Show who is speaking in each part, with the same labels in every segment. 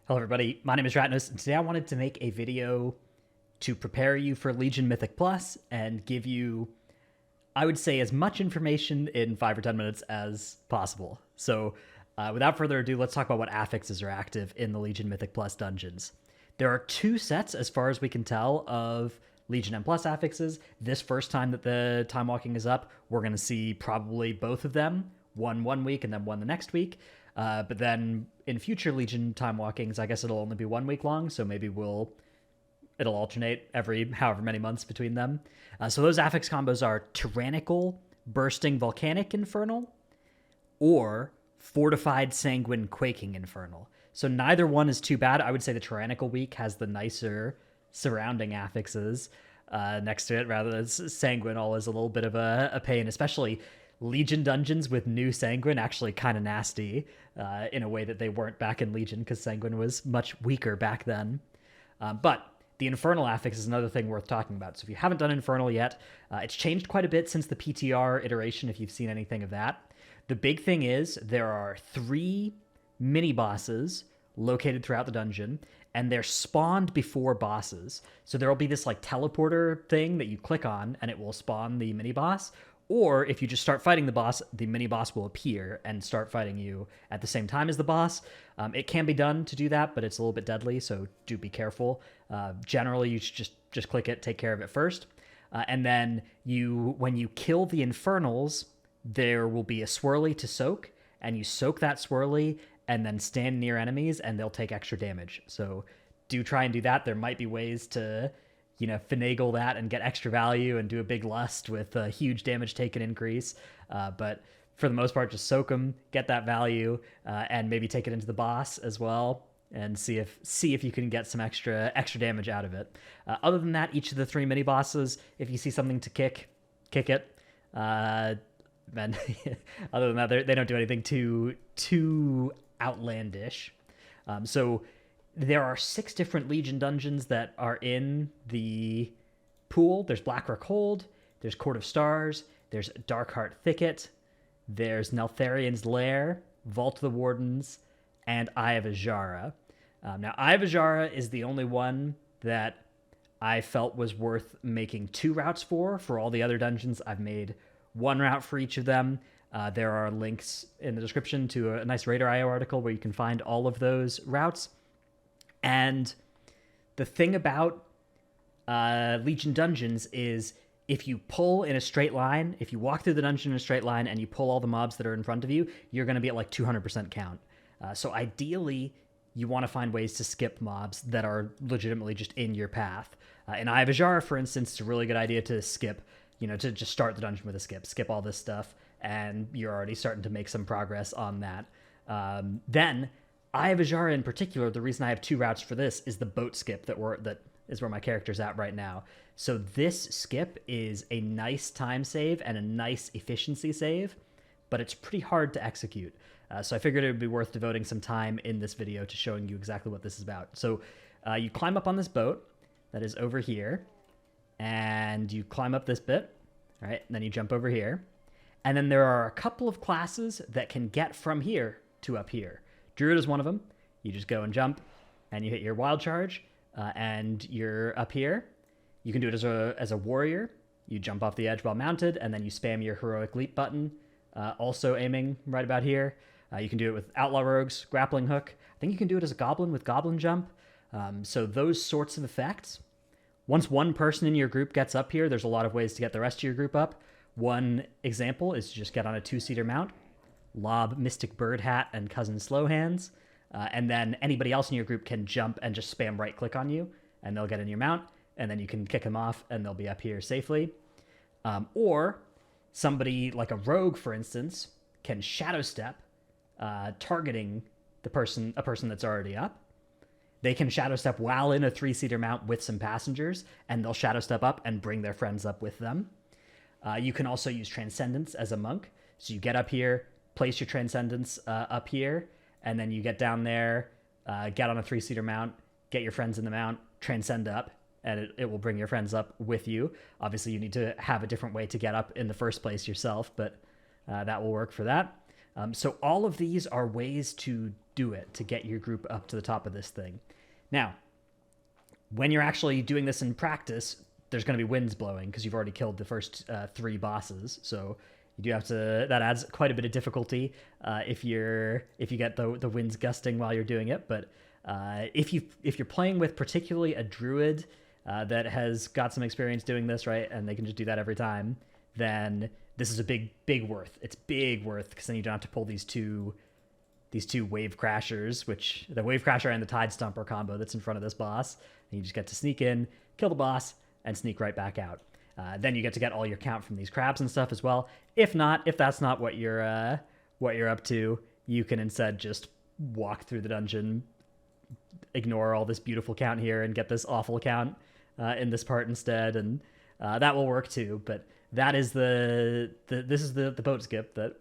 Speaker 1: Hello everybody, my name is Ratnos, and today I wanted to make a video to prepare you for Legion Mythic Plus and give you, I would say, as much information in 5 or 10 minutes as possible. So without further ado, let's talk about what affixes are active in the Legion Mythic Plus dungeons. There are 2 sets, as far as we can tell, of Legion M Plus affixes. This first time that the time walking is up, we're going to see probably both of them, one week and then one the next week. But then in future Legion time walkings, I guess it'll only be 1 week long, so maybe it'll alternate every however many months between them. So those affix combos are Tyrannical, Bursting Volcanic Infernal, or Fortified Sanguine Quaking Infernal. So neither one is too bad. I would say the Tyrannical week has the nicer surrounding affixes next to it, rather than Sanguine always a little bit of a pain, especially Legion dungeons with new Sanguine actually kind of nasty in a way that they weren't back in Legion, because Sanguine was much weaker back then. But the Infernal affix is another thing worth talking about. So if you haven't done Infernal yet, it's changed quite a bit since the PTR iteration, if you've seen anything of that. The big thing is there are 3 mini-bosses located throughout the dungeon, and they're spawned before bosses. So there will be this like teleporter thing that you click on, and it will spawn the mini-boss. Or if you just start fighting the boss, the mini-boss will appear and start fighting you at the same time as the boss. It can be done to do that, but it's a little bit deadly, so do be careful. Generally, you should just click it, take care of it first. And then when you kill the Infernals, there will be a swirly to soak, and you soak that swirly and then stand near enemies, and they'll take extra damage. So do try and do that. There might be ways to finagle that and get extra value and do a big lust with a huge damage taken increase. But for the most part, just soak them, get that value, and maybe take it into the boss as well, and see if you can get some extra damage out of it. Other than that, each of the 3 mini bosses, if you see something to kick it. And other than that, they don't do anything too outlandish. So there are 6 different Legion dungeons that are in the pool. There's Blackrock Hold, there's Court of Stars, there's Darkheart Thicket, there's Neltharion's Lair, Vault of the Wardens, and Eye of Azshara. Now, Eye of Azshara is the only one that I felt was worth making 2 routes for. For all the other dungeons, I've made 1 route for each of them. There are links in the description to a nice Raider.io article where you can find all of those routes. And the thing about Legion dungeons is if you pull in a straight line, if you walk through the dungeon in a straight line and you pull all the mobs that are in front of you, you're going to be at like 200% count. So ideally, you want to find ways to skip mobs that are legitimately just in your path. In Eye of Azshara, for instance, it's a really good idea to skip, to just start the dungeon with a skip all this stuff, and you're already starting to make some progress on that. Then Eye of Azshara in particular, the reason I have 2 routes for this is the boat skip that is where my character's at right now. So this skip is a nice time save and a nice efficiency save, but it's pretty hard to execute. So I figured it would be worth devoting some time in this video to showing you exactly what this is about. So you climb up on this boat that is over here, and you climb up this bit, all right? And then you jump over here. And then there are a couple of classes that can get from here to up here. Druid is one of them. You just go and jump, and you hit your wild charge, and you're up here. You can do it as a warrior. You jump off the edge while mounted, and then you spam your heroic leap button, also aiming right about here. You can do it with outlaw rogues, grappling hook. I think you can do it as a goblin with goblin jump. So those sorts of effects. Once one person in your group gets up here, there's a lot of ways to get the rest of your group up. One example is to just get on a 2-seater mount, lob Mystic Bird Hat and Cousin Slow Hands, and then anybody else in your group can jump and just spam right-click on you, and they'll get in your mount, and then you can kick them off, and they'll be up here safely. Or somebody like a rogue, for instance, can shadow step, targeting a person that's already up. They can shadow step while in a 3-seater mount with some passengers, and they'll shadow step up and bring their friends up with them. You can also use Transcendence as a monk. So you get up here, place your Transcendence up here, and then you get down there, get on a 3-seater mount, get your friends in the mount, transcend up, and it will bring your friends up with you. Obviously, you need to have a different way to get up in the first place yourself, but that will work for that. So all of these are ways to do it, to get your group up to the top of this thing. Now, when you're actually doing this in practice, there's going to be winds blowing because you've already killed the first 3 bosses. So you do have to. That adds quite a bit of difficulty if you get the winds gusting while you're doing it. But if you're playing with particularly a druid that has got some experience doing this, right, and they can just do that every time, then this is a big worth. It's big worth because then you don't have to pull these two wave crashers, which the wave crasher and the tide stomper combo that's in front of this boss. And you just get to sneak in, kill the boss, and sneak right back out. Then you get all your count from these crabs and stuff as well. If that's not what you're up to, you can instead just walk through the dungeon, ignore all this beautiful count here, and get this awful count in this part instead, and that will work too. But that is this is the boat skip that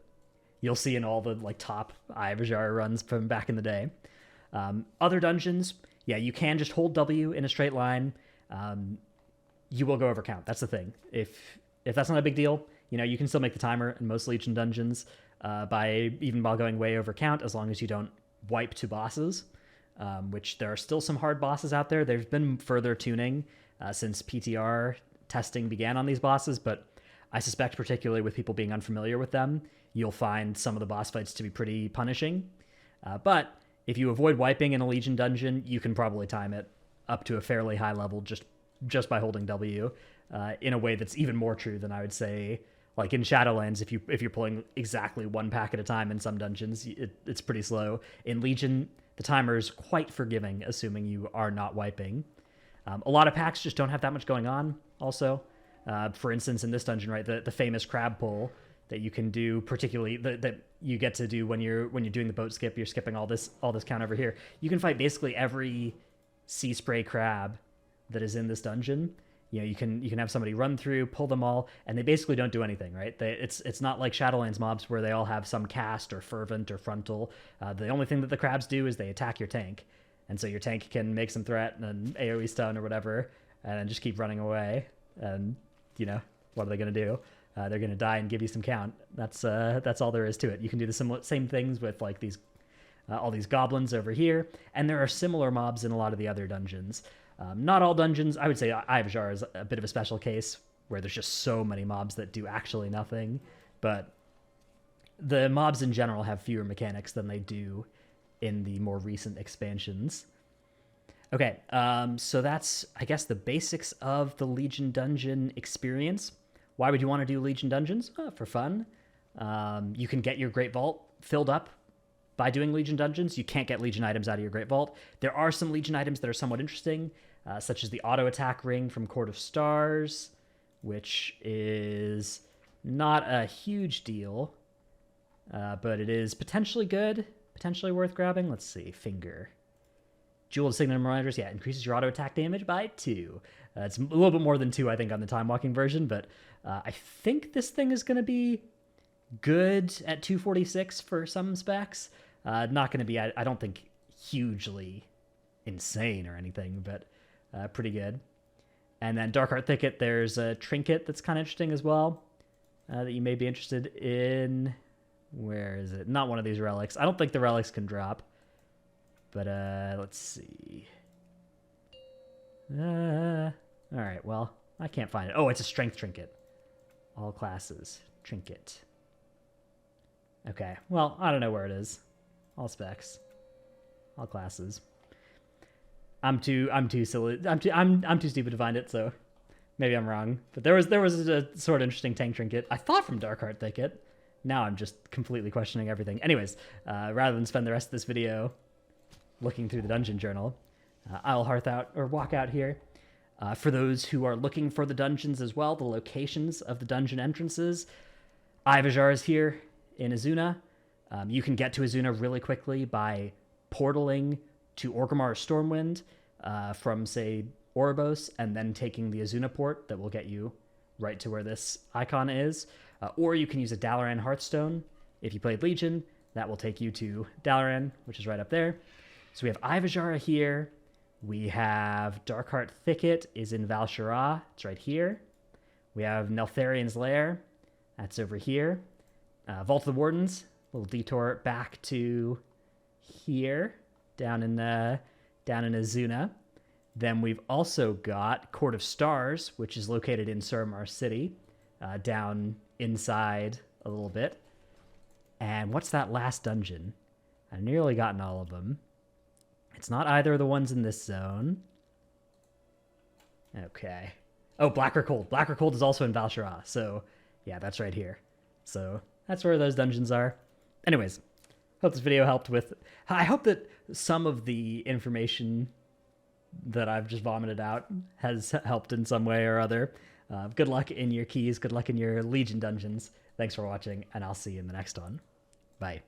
Speaker 1: you'll see in all the like top Eye of Azhara runs from back in the day. Other dungeons, yeah, you can just hold W in a straight line. You will go over count. That's the thing. If that's not a big deal, you can still make the timer in most Legion dungeons while going way over count, as long as you don't wipe to bosses, which there are still some hard bosses out there. There's been further tuning since PTR testing began on these bosses, but I suspect particularly with people being unfamiliar with them, you'll find some of the boss fights to be pretty punishing. But if you avoid wiping in a Legion dungeon, you can probably time it up to a fairly high level just by holding W, in a way that's even more true than I would say, like in Shadowlands. If you're pulling exactly 1 pack at a time in some dungeons, it's pretty slow. In Legion, the timer is quite forgiving, assuming you are not wiping. A lot of packs just don't have that much going on. Also, for instance, in this dungeon, right, the famous crab pull that you can do, particularly that you get to do when you're doing the boat skip, you're skipping all this count over here. You can fight basically every sea spray crab that is in this dungeon. You can have somebody run through, pull them all, and they basically don't do anything, right? It's not like Shadowlands mobs where they all have some cast or fervent or frontal. The only thing that the crabs do is they attack your tank, and so your tank can make some threat and AoE stun or whatever, and then just keep running away. And what are they going to do? They're going to die and give you some count. That's all there is to it. You can do the same things with like these all these goblins over here, and there are similar mobs in a lot of the other dungeons. Not all dungeons. I would say Eye of Azhara is a bit of a special case where there's just so many mobs that do actually nothing. But the mobs in general have fewer mechanics than they do in the more recent expansions. Okay, so that's, I guess, the basics of the Legion dungeon experience. Why would you want to do Legion dungeons? For fun. You can get your Great Vault filled up by doing Legion dungeons. You can't get Legion items out of your Great Vault. There are some Legion items that are somewhat interesting, such as the auto attack ring from Court of Stars, which is not a huge deal, but it is potentially good, potentially worth grabbing. Let's see, finger. Jewel of Signet Reminders, yeah, increases your auto attack damage by 2. It's a little bit more than 2, I think, on the time walking version, but I think this thing is going to be good at 246 for some specs. Not going to be, I don't think, hugely insane or anything, but pretty good. And then Dark Heart Thicket, there's a trinket that's kind of interesting as well, that you may be interested in. Where is it? Not one of these relics. I don't think the relics can drop. But let's see. All right, well, I can't find it. Oh, it's a strength trinket. All classes. Trinket. Okay, well, I don't know where it is. All specs. All classes. I'm too silly. I'm too stupid to find it, so maybe I'm wrong. But there was a sort of interesting tank trinket. I thought from Dark Heart Thicket. Now I'm just completely questioning everything. Anyways, rather than spend the rest of this video looking through the dungeon journal, I'll walk out here. For those who are looking for the dungeons as well, the locations of the dungeon entrances, Eye of Azhara is here in Azuna. You can get to Azuna really quickly by portaling to Orgrimmar or Stormwind from, say, Oribos, and then taking the Azuna port that will get you right to where this icon is. Or you can use a Dalaran Hearthstone. If you played Legion, that will take you to Dalaran, which is right up there. So we have Eye of Azhara here. We have Darkheart Thicket is in Val-Shara. It's right here. We have Neltharian's Lair. That's over here. Vault of the Wardens. Little detour back to here, down in Azuna. Then we've also got Court of Stars, which is located in Suramar City, down inside a little bit. And what's that last dungeon? I've nearly gotten all of them. It's not either of the ones in this zone. Okay. Oh, Blacker Cold. Blacker Cold is also in Val'sharah, so yeah, that's right here. So that's where those dungeons are. Anyways, hope this video helped with... I hope that some of the information that I've just vomited out has helped in some way or other. Good luck in your keys. Good luck in your Legion dungeons. Thanks for watching, and I'll see you in the next one. Bye.